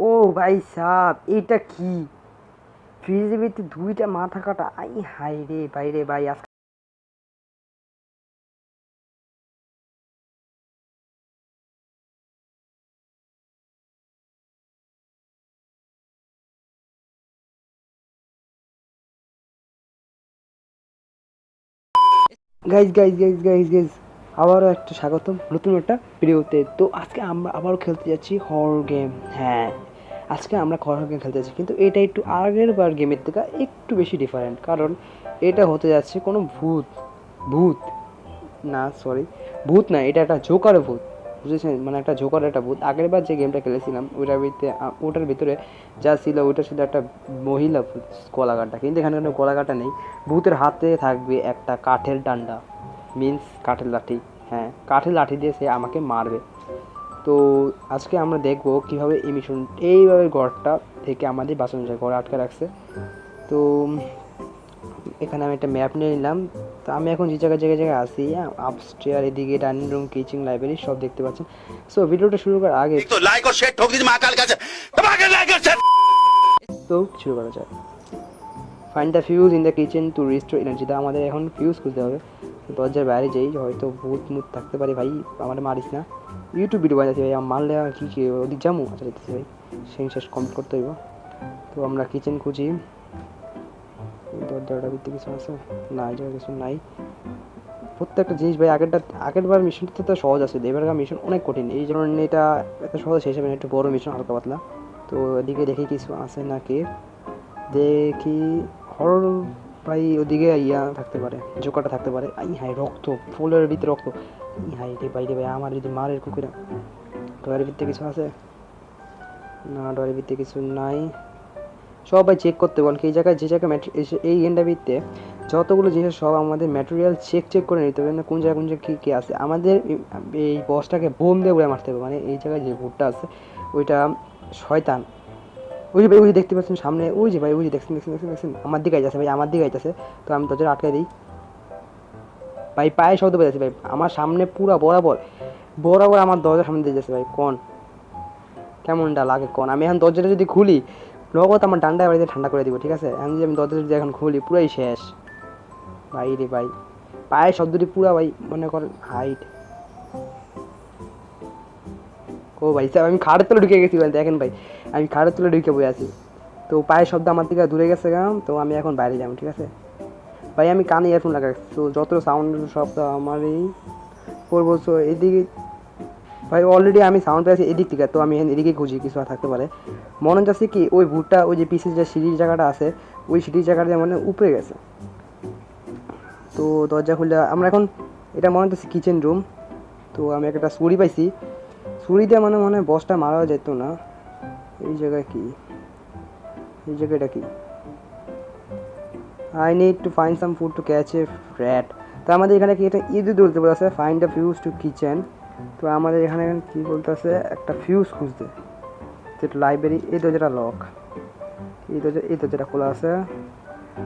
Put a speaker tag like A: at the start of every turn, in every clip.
A: ও ভাই সাব, এটা কি ফ্রিজের ভিতরে দুইটা মাথা কাটা? আই হাই রে ভাই, রে ভাই আজকে guys guys guys guys guys আবারও একটা স্বাগতম নতুন একটা ভিডিওতে। তো আজকে আমরা আবারও খেলতে যাচ্ছি হরর গেম। হ্যাঁ, আজকে আমরা হরর গেম খেলতে যাচ্ছি, কিন্তু এটা একটু আগের বার গেমের থেকে একটু বেশি ডিফারেন্ট, কারণ এটা হতে যাচ্ছে কোনো ভূত ভূত না, সরি, ভূত না, এটা একটা জোকার ভূত, বুঝেছেন? মানে একটা জোকার, একটা ভূত। আগের বার যে গেমটা খেলেছিলাম ওটার ভিতরে যা ছিল ওটা ছিল একটা মহিলা ভূত, গলাকাটা, কিন্তু এখানে কোনো গলাকাটা নেই। ভূতের হাতে থাকবে একটা কাঠের ডান্ডা, মিন্স কাঠের লাঠি। হ্যাঁ, কাঠের লাঠি দিয়ে সে আমাকে মারবে। তো আজকে আমরা দেখব কীভাবে এই মিশন, এইভাবে ঘরটা থেকে আমাদের বাঁচানো যায়। ঘরে আটকে রাখছে। তো এখানে আমি একটা ম্যাপ নিয়ে নিলাম। তো আমি এখন যে জায়গায় আসি, আপস্টেয়ার, এদিকে ডাইনিং রুম, কিচেন, লাইব্রেরি সব দেখতে পাচ্ছেন। সো ভিডিওটা শুরু করার আগে
B: तो लाइक और शेयर ठोक दीजिए महाकाल का धमाके लाइक और शेयर।
A: তো শুরু করা যায়। Find the fuse in the kitchen to restore energy. তো আমাদের এখন ফিউজ খুঁজতে হবে। দরজার বাইরে যাই, হয়তো ভূত মুত থাকতে পারে। ভাই আমার মারিস না, ইউটিউব ভিডিও বানাচ্ছি ভাই, আমার মারলে আর কী ওদিক যাবো? আচ্ছা দেখতেছি ভাই, সেই শেষ কমপ্লিট করতে হইব। তো আমরা কিচেন খুঁজি। দরজাটার ভিতরে কিছু আছে? না, এই জায়গায় কিছু নাই। প্রত্যেকটা জিনিস ভাই আগেরবার মিশনটা তো সহজ আছে, এবারকার মিশন অনেক কঠিন। এই জন্য এটা এত সহজ শেষ হবে না, একটু বড় মিশন, হালকা পাতলা। তো এদিকে দেখি কিছু আছে নাকি, দেখি। হরর ভাই ওদিকে ইয়া থাকতে পারে, জোকাটা থাকতে পারে। আই হাই, রক্ত, ফুলের ভিতরে রক্ত। ই হাই রে ভাই, রে ভাই আমার যদি মারের কুকুরা। ডয়ের ভিতরে কিছু আছে? না, ডয়ের ভিতরে কিছু নাই। সবাই চেক করতে বল, এই জায়গায় যে জায়গায় এই এন্ডাবিতে যতগুলো জিনিস সব আমাদের ম্যাটেরিয়াল চেক করে নিতে হবে, না কোন জায়গায় কী কী আছে। আমাদের এই বসটাকে বোম দিয়ে উড়ে মারতে হবে। মানে এই জায়গায় যে ভুটটা আছে ওইটা শয়তান। ওই যে ভাই, ওই দেখতে পাচ্ছেন সামনে, ওই যে ভাই, ওই যে দেখছেন দেখছেন দেখছেন দেখছেন আমার দিকে আইতেছে ভাই, আমার দিকে আইতেছে। তো আমি দরজাটা আটকে দিই ভাই, পায়ে শব্দ পেয়েছি ভাই, আমার সামনে পুরা বরাবর বরাবর আমার দরজার সামনে দিয়ে যাচ্ছে ভাই। কোন কেমনটা লাগে কোন? আমি এখন দরজাটা যদি খুলি, নগদ আমার ডান্ডায় বাড়িতে ঠান্ডা করে দিব, ঠিক আছে? আমি যদি দরজা যদি এখন খুলি, পুরাই শেষ ভাই রে ভাই। পায়ের শব্দটি পুরা ভাই, মনে করেন হাইট। ও ভাই স্যার, আমি খাটের তলে ঢুকে গেছি ভাই, দেখেন ভাই, আমি খাটের তলে ঢুকে বসে আছি। তো পায়ের শব্দ আমার দিকে দূরে গেছে গাম। তো আমি এখন বাইরে যাবো, ঠিক আছে ভাই? আমি কানে ইয়ারফোন লাগাই, তো যত সাউন্ড শব্দ আমারই পড়বো। তো এদিকে ভাই অলরেডি আমি সাউন্ড পেয়েছি এদিক থেকে, তো আমি এদিকে খুঁজি, কিছু আর থাকতে পারে। মনে হচ্ছে কি ওই ভুটটা, ওই যে পিসের যে সিঁড়ির জায়গাটা আছে, ওই সিঁড়ির জায়গাটা মানে উপরে গেছে। তো দরজা খুললে আমরা এখন, এটা মনে হচ্ছে কিচেন রুম। তো আমি একটা ছুরি পাইছি, ছুরি দিয়ে মানে মনে হয় বসটা মারা যেত না। এই জায়গায় কি, এই জায়গাটা কি? I need to find some food to catch a rat. তো আমাদের এখানে কি এটা ইঁদুর ধরতে বলেছে, find the fuse two kitchen. তো আমাদের এখানে কী বলতেছে, একটা ফিউজ খুঁজতে। যেটা লাইব্রেরি, এই দরজাটা লক, এই দরজাটা খোলা আছে।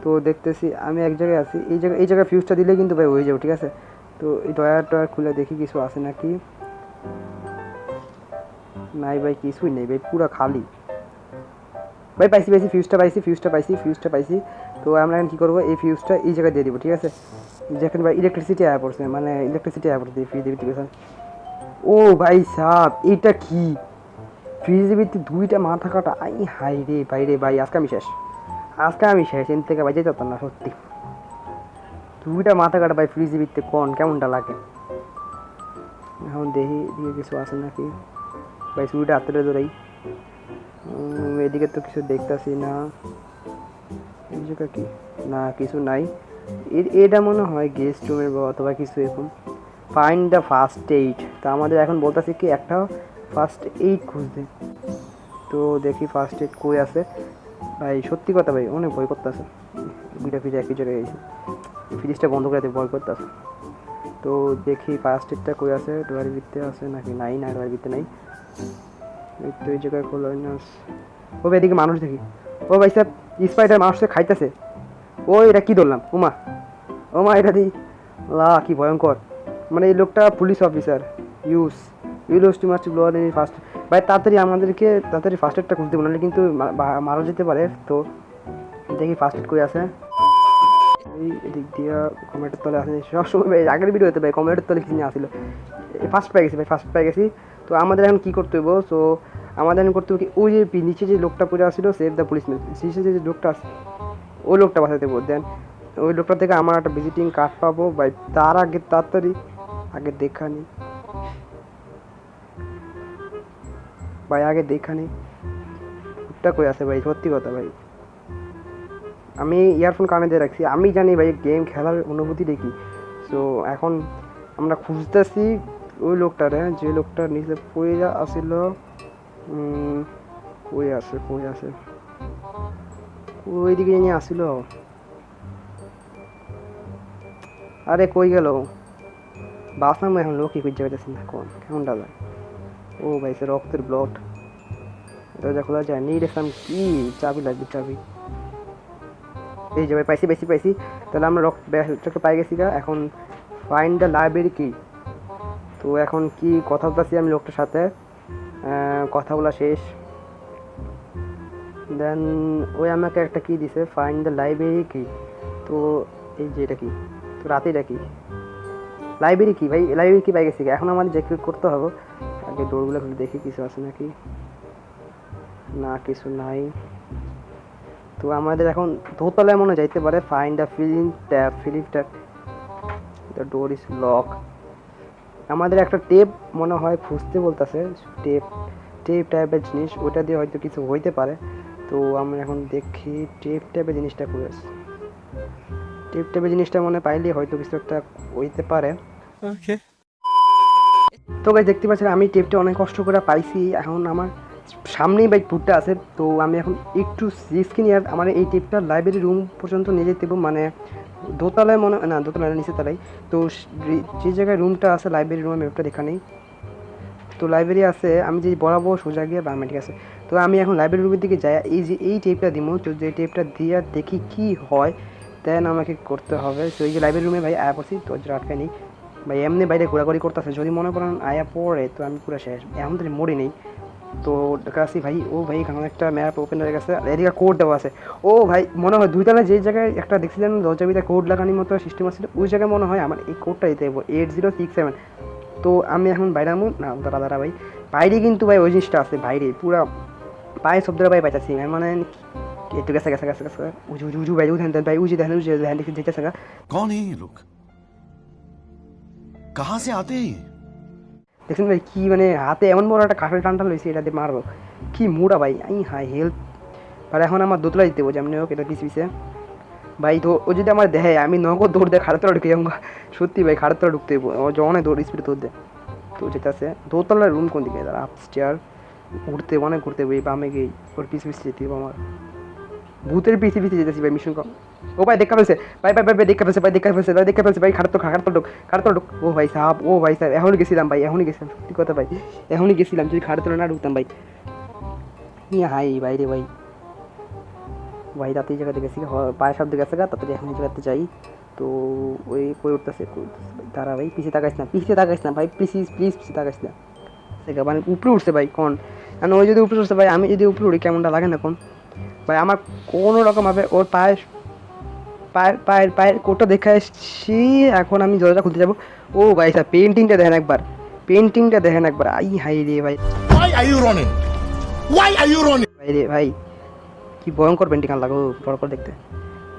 A: তো দেখতেছি আমি এক জায়গায় আছি, এই জায়গায় ফিউজটা দিলে কিন্তু ভাই হয়ে যাবে, ঠিক আছে? তো এই টয়ার খুলে দেখি কিছু আছে নাকি। নাই ভাই, কিছুই নেই ভাই, পুরো খালি ভাই। পাইছি ফিউজটা পাইছি। তো আমরা এখন কী করবো, এই ফিউজটা এই জায়গায় দিয়ে দিব, ঠিক আছে? যেখানে ভাই ইলেকট্রিসিটি আয়া পড়ছে, মানে ইলেকট্রিসিটি আয়া পড়ছে ফ্রিজের ভিতরে। ও ভাই সাব, এটা কি ফ্রিজের ভিতরে দুইটা মাথা কাটা? আই হাই রে ভাই, রে ভাই আজকে আমি শেষ এর থেকে বাজে যেতাম না সত্যি। দুইটা মাথা কাটা ভাই ফ্রিজের ভিতরে, কোন কেমনটা লাগে? এখন দেখি এদিকে কিছু আছে নাকি ভাই, ছুরিটা হাতে ধরাই। এদিকে তো কিছু দেখতেছি না। এই জায়গা কি? না, কিছু নাই। এটা মনে হয় গেস্ট রুমের বা অথবা কিছু এরকম। Find the first aid. তা আমাদের এখন বলতেছে কি একটা ফার্স্ট এইড খুঁজতে। তো দেখি ফার্স্ট এইড কই আছে ভাই। সত্যি কথা ভাই, অনেক ভয় করতেছে। দুইটা ফ্রিজ একই জায়গায় গেছি, ফ্রিজটা বন্ধ করে ভয় করতেছে। তো দেখি ফার্স্ট এইডটা কই আছে, ডোয়ারের ভিতরে আছে নাকি? নাই, না ডোয়ারের ভিতরে নাই। তো এই জায়গায় খোলা না। ও ভাই এদিকে মানুষ দেখি। ও ভাই সাহেব, স্পাইডার মানুষকে খাইতেছে। ও এটা কি ধরলাম? ওমা ওমা, এটা দিই লা, কি ভয়ঙ্কর। মানে এই লোকটা police officer. Use to must blower in first. ভাই তাড়াতাড়ি আমাদেরকে তাড়াতাড়ি ফার্স্ট এডটা খুঁজতে বললে কিন্তু মারা যেতে পারে। তো দেখি ফার্স্ট এড কই আছে। এই এদিক দিয়ে কমেন্টের তলে আসে সবসময় ভাই, আগের ভিডিওতে ভাই কমেন্টের তলে কিছু নিয়ে আসছিল। ফার্স্ট পেয়ে গেছি ভাই, ফার্স্ট পেয়ে গেছি। তো আমাদের এখন কী করতে হইব? সো আমাদের এখন করতে হবে কি, ওই যে নিচে যে লোকটা পড়ে আসছিল সেভ দ্য পুলিশম্যান, নিচে যে লোকটা আছে ওই লোকটা বাঁচাতে বল দেন। ওই লোকটা থেকে আমার একটা ভিজিটিং কার্ড পাবো ভাই। তার আগে তাড়াতাড়ি আগে দেখা নি ভাই, আগে দেখা নি লোকটা কই আছে ভাই। সত্যি কথা ভাই, আমি ইয়ারফোন কানে দিয়ে রাখছি, আমি জানি ভাই গেম খেলার অনুভূতি দেখি। সো এখন আমরা খুঁজতেছি ওই লোকটারে, যে লোকটার নিচে পড়ে আসছিল। কই আছে কই আছে, ওই দিকে নিয়ে আসছিল। আরে কই গেল? বাসাম এখন লোক কি খুঁজে পেতেছি না, কেমনটা যায়? ও ভাই সে রক্তের ব্লড, দরজা খোলা যায় নি রে সাম, কি চাবি লাগবে? চাবি এই যে ভাই পাইছি পাইছি পাইছি। তাহলে আমরা রক্তটাকে পাই গেছি গা। এখন ফাইন্ড দ্য লাইব্রেরি কি। তো এখন কি কথা বলতেছি আমি লোকটার সাথে, কথা বলা শেষ। দেন ওই আমাকে একটা কি দিছে, ফাইন্ড দ্য লাইব্রেরি কি। তো এই যে এটা কি, তো রাতে এটা কি, লাইব্রেরি কি ভাই, লাইব্রেরি কি পাই গেছি। এখন আমাদের যে করতে হবে, আগে ডোরগুলো খুলে দেখি কিছু আছে নাকি। না কিছু নাই। তো আমাদের এখন দোতলায় মনে যাইতে পারে। Find the feeling tap, the door is lock. আমাদের একটা টেপ মনে হয় খুঁজতে বলতেছে, টেপ টাইপের জিনিস, ওটা দিয়ে হয়তো কিছু হইতে পারে। তো আমরা এখন দেখি টেপ টাইপের জিনিসটা করে, টেপ টাইপের জিনিসটা মনে পাইলে হয়তো কিছু একটা হইতে পারে। তো ভাই দেখতে পাচ্ছেন আমি টেপটা অনেক কষ্ট করে পাইছি। এখন আমার সামনেই বাইক পুটটা আছে। তো আমি এখন একটু রিস্ক নিয়ে আমার এই টেপটা লাইব্রেরি রুম পর্যন্ত নিয়ে যেতে হবে, মানে দোতলায় মনে না, দোতলায় নিচে তলায়। তো যে জায়গায় রুমটা আছে লাইব্রেরি রুম, আমি ওটা দেখা নেই। তো লাইব্রেরি আছে, আমি যে বরাবর সোজা গিয়ে বামে, ঠিক আছে। তো আমি এখন লাইব্রেরি রুমের দিকে যাই, এই যে এই টেপটা দিব, তো যে টেপটা দিয়ে দেখি কি হয়, দেন আমাকে করতে হবে। তো এই যে লাইব্রেরি রুমে ভাই আয়া পড়ছি, তো আটকায় নেই ভাই, এমনি বাইরে ঘোরাঘুরি করতেছে। যদি মনে করেন আয়া পড়ে তো আমি পুরো শেষ, এখন তো মরি নেই। তো দেখাচ্ছি ভাই, ও ভাই এখানে একটা ম্যাপ ওপেন হয়ে গেছে, এদিকে কোড দেওয়া আছে। ও ভাই মনে হয় দুইতলায় যে জায়গায় একটা দেখছিলেন দরজার ভিতরে কোড লাগানোর মতো সিস্টেম আছে, ওই জায়গায় মনে হয় আমার এই কোডটা দিতে হবে 8067। তো আমি এখন বাইরে না দাঁড়া ভাই, বাইরে কিন্তু ভাই ওই জিনিসটা আছে, বাইরে পুরা পায়ে শব্দটা ভাই পাইতাছি মানে একটু গেছে গেছে গেছে গেছে উজু ভাই, উঠেন ভাই, উজু দেখেন, উজু দেখেন দেখে যেতেছে।
B: कौन है ये लोग, कहाँ से आते हैं?
A: দেখছেন ভাই কি মানে হাতে এমন বড় একটা কাঠের টানটা লইছে, এটা দিয়ে মারবো কি মুড়া ভাই। আই হাই হেল্প ভাই, এখন আমার দোতলা দিতে হবে যেমনি হোক, এটা পিছে ভাই। তো ও যদি আমার দেয় আমি নগদ দৌড় দেয় খাড়াতলা ঢুকে যাবো। সত্যি ভাই খাড়াতলা ঢুকতে হইব, ও জনে দৌড় স্পিডে দৌড় দেয়। তো যেটা আছে দোতলার রুম কোন দিকে, আপস্টেয়ার ঘুরতে অনেক ঘুরতে হবে, বামে গিয়ে ওর পিছে যেতে হবে আমার, ভূতের পিছে যেতেছি ভাই মিশন কম। ও ভাই দেখা ফেলছে ভাই, দেখা ফেলছে ভাই, খাড়াতলা ঢুক। ও ভাই সাহাব, এখনই গেছিলাম ভাই, সত্যি কথা ভাই, এখনই গেছিলাম, যদি খাড়াতলা না ঢুকতাম ভাই। হাই ভাই রে ভাই, রাতে এই জায়গাতে গেছি, পায়ের শব্দ গেছে গা, তাড়াতাড়ি এখন এই জায়গাতে যাই। তো ওই কই উঠতেছে তারা ভাই, পিছিয়ে তাকাইস না ভাই, প্লিজ পিছিয়ে তাকাইস না। মানে উপরে উঠছে ভাই কোন, কারণ ওই যদি উপরে উঠছে ভাই, আমি যদি উপরে উঠি কেমনটা লাগে না কোন ভাই। আমার কোনো রকমভাবে ওর পায়ের কোটটা দেখে এসছি, এখন আমি দরজা খুলতে যাবো। ও ভাই স্যার পেন্টিংটা দেখেন একবার, আই হাই রে ভাই, ভাই রে ভাই কি ভয়ঙ্কর পেন্টিং লাগো বড় করে দেখতে।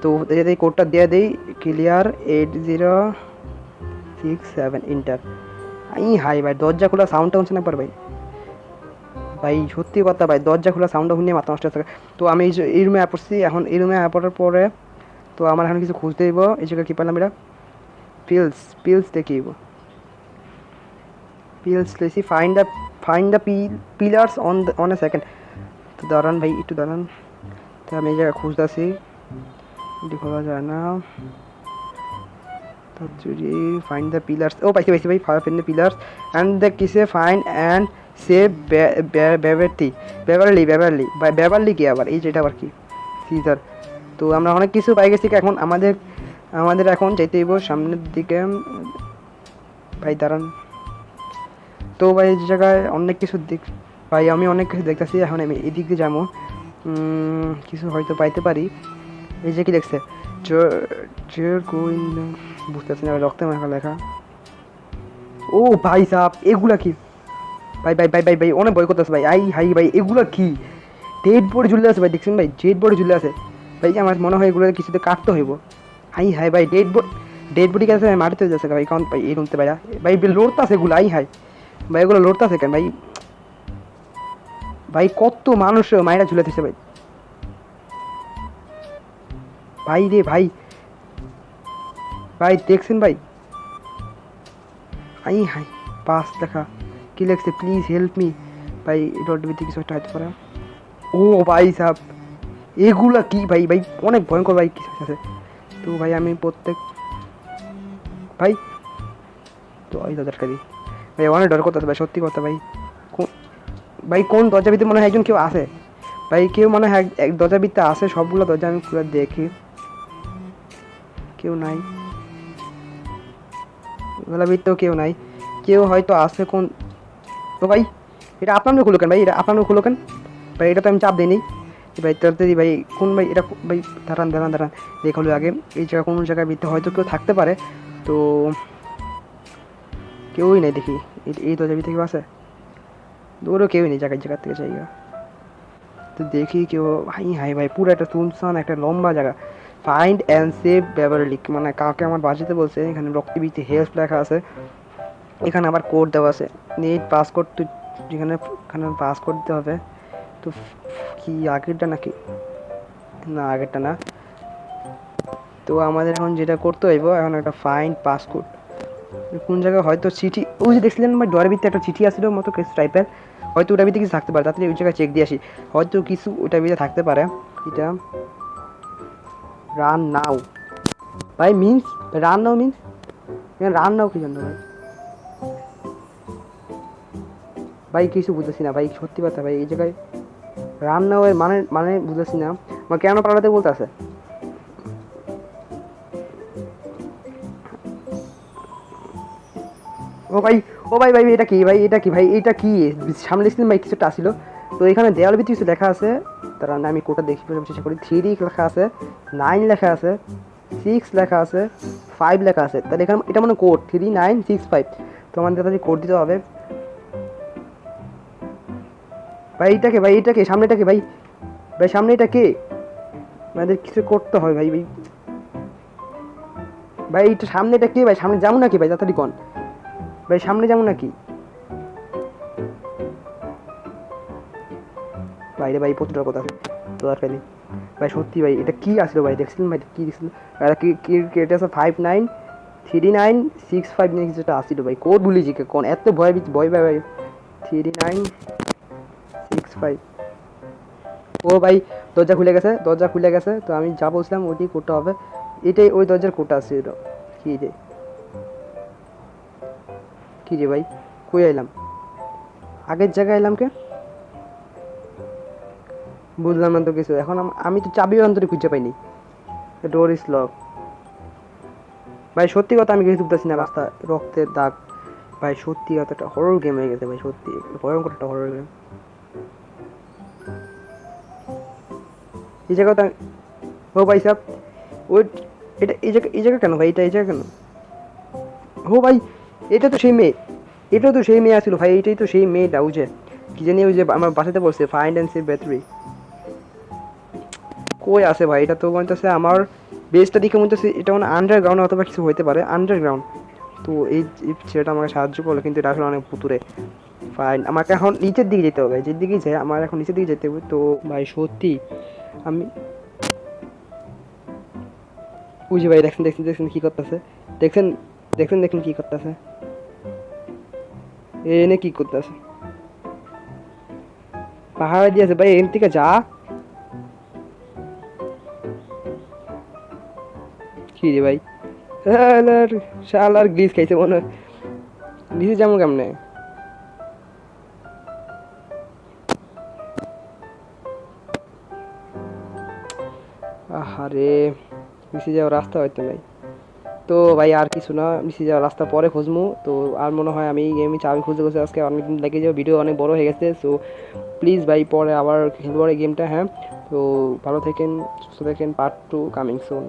A: তো এই কোডটা দিয়ে দেই, ক্লিয়ার 8067 ইন্টার। আই হাই ভাই, দরজা খোলা সাউন্ডটা হচ্ছে না একবার ভাই, সত্যি কথা ভাই, দরজা খোলা সাউন্ডটা শুনে মাথা নষ্ট হচ্ছে। তো আমি এই রুমে পড়ছি, এখন এই রুমে পড়ার পরে তো আমার এখন কিছু খুঁজতে দিব। এই জায়গায় কী পেলাম এটা, পিলস দেখিব, পিলস লেছি, find the pillars on a second. তো দাঁড়ান ভাই, একটু দাঁড়ান। তো আমি এই জায়গায় খুঁজতেছি, এটি খোলা যায় না। যদি ফাইন্ড দ্য পিলার্স, ও পাইছি ভাই, find the pillars and the কিসে ফাইন্ড অ্যান্ড সেভ বেভারলি কি আবার এই যেটা আবার কি সিজার। তো আমরা অনেক কিছু পাই গেছি। এখন আমাদের এখন যেতে হইব সামনের দিকে ভাই, দাঁড়ান। তো ভাই এই জায়গায় অনেক কিছু দিক ভাই আমি অনেক কিছু দেখতেছি, এখন আমি এদিক দিয়ে যাবো, কিছু হয়তো পাইতে পারি। এই যে কি দেখছে বুঝতেছি না, রক্তে মাখা লেখা। ও ভাই সাপ, এগুলা কি ভাই ভাই ভাই ভাই ভাই অনেক ভয় করতেছে ভাই। আই হাই ভাই, এগুলা কি ডেড বডি ঝুলে আছে ভাই, দেখছেন ভাই ডেড বডি ঝুলে আছে ভাই। আমার মনে হয় এগুলো কিছুতে কাটতে হইব। হাই হাই ভাই, ডেড বডি গেছে ভাই, মাটিতে যাচ্ছে ভাই, কারণ ভাই এই রুমতে ভাই ভাই লড়তাছে এগুলো। আই হাই ভাই, এগুলো লড়তাছে কেন ভাই? ভাই কত মানুষ মায়েরা ঝুলে থাকছে ভাই। ভাই রে ভাই, ভাই দেখছেন ভাই? আই হাই পাস দেখা কি লেখছে, প্লিজ হেল্প মি ভাই। ডট বিতে কিছু একটা হতে পারে। ও ভাই সাহ, এগুলা কি ভাই? ভাই অনেক ভয়ঙ্কর ভাই কিছু আছে। তো ভাই আমি প্রত্যেক ভাই তো এই দরকার ভাই, অনেক ডর করতেছে ভাই, সত্যি কথা ভাই। ভাই কোন দরজা ভিতরে মনে হয় একজন কেউ আছে ভাই, কেউ মনে হয় এক দরজা ভিতরে আছে। সবগুলো দরজা আমি পুরো দেখি, কেউ নাই ওগুলা ভিতরেও কেউ নাই, কেউ হয়তো আছে কোন। তো ভাই এটা আপনার খুলো কেন ভাই? এটা আপনার খুলো কেন ভাই? এটা তো আমি চাপ দিই ভাই, তাড়াতাড়ি ভাই। কোন ভাই এটা ভাই? দাঁড়ান দাঁড়ান দাঁড়ান, দেখো আগে এই জায়গা কোন জায়গায় ভিতরে হয়তো কেউ থাকতে পারে। তো কেউই নেই দেখি, এই দরজা ভিতরে কেউ আছে? দৌড়ও কেউই নেই, জায়গা থেকে জায়গা। তো দেখি কেউ, হাই হাই ভাই পুরো একটা সুনসান একটা লম্বা জায়গা। ফাইন্ড অ্যান্ড সেভ বেভারলি, মানে কাকে আমার বাঁচাতে বলছে। এখানে রক্তবীতি হেল্প লেখা আছে, এখানে আবার কোড দেওয়া আছে, নেট পাসকোড। তো যেখানে এখানে পাসকোড দিতে হবে। তো কি আগেরটা নাকি? না আগেরটা না। তো আমাদের এখন যেটা করতে হইব, এখন একটা ফাইন্ড পাসকোড। কোন জায়গায় হয়তো চিঠি, ওই যে দেখছিলেন আমার ডোয়ারের ভিতরে একটা চিঠি আসছিল মতো কিছু টাইপের, হয়তো ওটার ভিতরে কিছু থাকতে পারে। তাড়াতাড়ি ওই জায়গায় চেক দিয়ে আসি, হয়তো কিছু ওটার ভিতরে থাকতে পারে। এটা রান নাও ভাই মিন্স, রান নাও মিন্স রান নাও কি জন্য ভাই? ভাই কিছু বুঝতেছি না ভাই, সত্যি কথা ভাই। এই জায়গায় রান নাও এর মানে মানে বুঝতেছি না, আমার কেন পালাতে বলতে আছে। ও ভাই, ও ভাই ভাই এটা কি ভাই? এটা কি ভাই? এটা কি সামনে দেখছিলেন ভাই? কিছু একটা আসছিল। তো এখানে দেওয়াল ভিতরে কিছু লেখা আছে, তারা আমি কোটা দেখি চেষ্টা করি। 3 লেখা আছে, 9 লেখা আছে, 6 লেখা আছে, 5 লেখা আছে। তাহলে এখানে এটা মানে কোড 3965। তো আমাদের তাহলে কোড দিতে হবে ভাই। এইটাকে ভাই, এইটাকে সামনেটাকে ভাই, ভাই সামনে এটা কে? আমাদের কিছু করতে হবে ভাই। ভাই ভাই এটা সামনেটা কে ভাই? সামনে যাবো নাকি ভাই? তাড়াতাড়ি কোন ভাই, সামনে যাবো নাকি বাইরে ভাই? প্রচুর কথা আছে তো দরকার নেই ভাই। সত্যি ভাই এটা কি আসলো ভাই? দেখছিলেন ভাই কি দেখছিলেন? এটা আছে 593965 নিয়ে কিছুটা আসছিল ভাই। কোড ভুলিছি কোন, এত ভয় ভয় ভাই ভাই। 3965। ও ভাই দরজা খুলে গেছে, দরজা খুলে গেছে। তো আমি যা বলছিলাম ওইটি কোডটা হবে, এটাই ওই দরজার কোডটা আছে। এটা কি রে, কি রে ভাই? কই আইলাম? আগের জায়গায় এলাম কে? বুঝলাম না তো কিছু। এখন আমি তো চাবি অন্তরে খুঁজে পাইনি। ডোর ইজ লক ভাই। সত্যি কথা আমি কিছু বুঝতেছি না। রাস্তা রক্তের দাগ ভাই, সত্যি কথা একটা হরর গেম হয়ে গেছে ভাই, সত্যি ভয়ঙ্কর একটা হরর গেম। এই জায়গাটা ও ভাই সাহেব, ওই এটা এই জায়গা কেন ভাই? এটা এই জায়গা কেন? ও ভাই এটা তো সেই মেয়ে, এটা তো সেই মেয়ে আছিল ভাই। এটাই তো সেই মেয়েটা, ওই যে কি জানি, ওই যে আমার বাসাতে বলছে ফাইন্ড অ্যান্ড সেভ ব্যাটারি। কই আছে ভাই? এটা তো বলতেছে আমার বেসটা দিকে বলতেছে এটা মানে আন্ডারগ্রাউন্ড অথবা কিছু হইতে পারে, আন্ডারগ্রাউন্ড। তো এই ছেলেটা আমাকে সাহায্য করলো, কিন্তু এটা আসলে অনেক ভুতুরে। ফাইন, আমাকে এখন নিচের দিকে যেতে হবে, যেদিকেই দিকেই যাই আমার এখন নিচের দিকে যেতে হবে। তো ভাই সত্যি আমি বুঝি ভাই। দেখছেন দেখছেন দেখছেন কি করতেছে? দেখছেন দেখছেন দেখছেন কি করতেছে? এনে কি করতেছে? পাহাড় দিয়েছে ভাই, এর থেকে যা। কি রে ভাই? শালার শালার গ্লিচ খাইছে মনে হয়। নিচে যেমন কেমনে? আহারে নিচে যাওয়ার রাস্তা হয়তো নাই। তো ভাই আর কিছু না, মিশে যাওয়ার রাস্তা পরে খুঁজবো। তো আর মনে হয় আমি গেমে চাবি খুঁজতে খুঁজতে আজকে অনেকদিন লেগে যাবে, ভিডিও অনেক বড় হয়ে গেছে। সো প্লিজ ভাই পরে আবার খেলবো এই গেমটা, হ্যাঁ। তো ভালো থাকেন, সুস্থ থাকেন, পার্ট 2 কামিং সুন।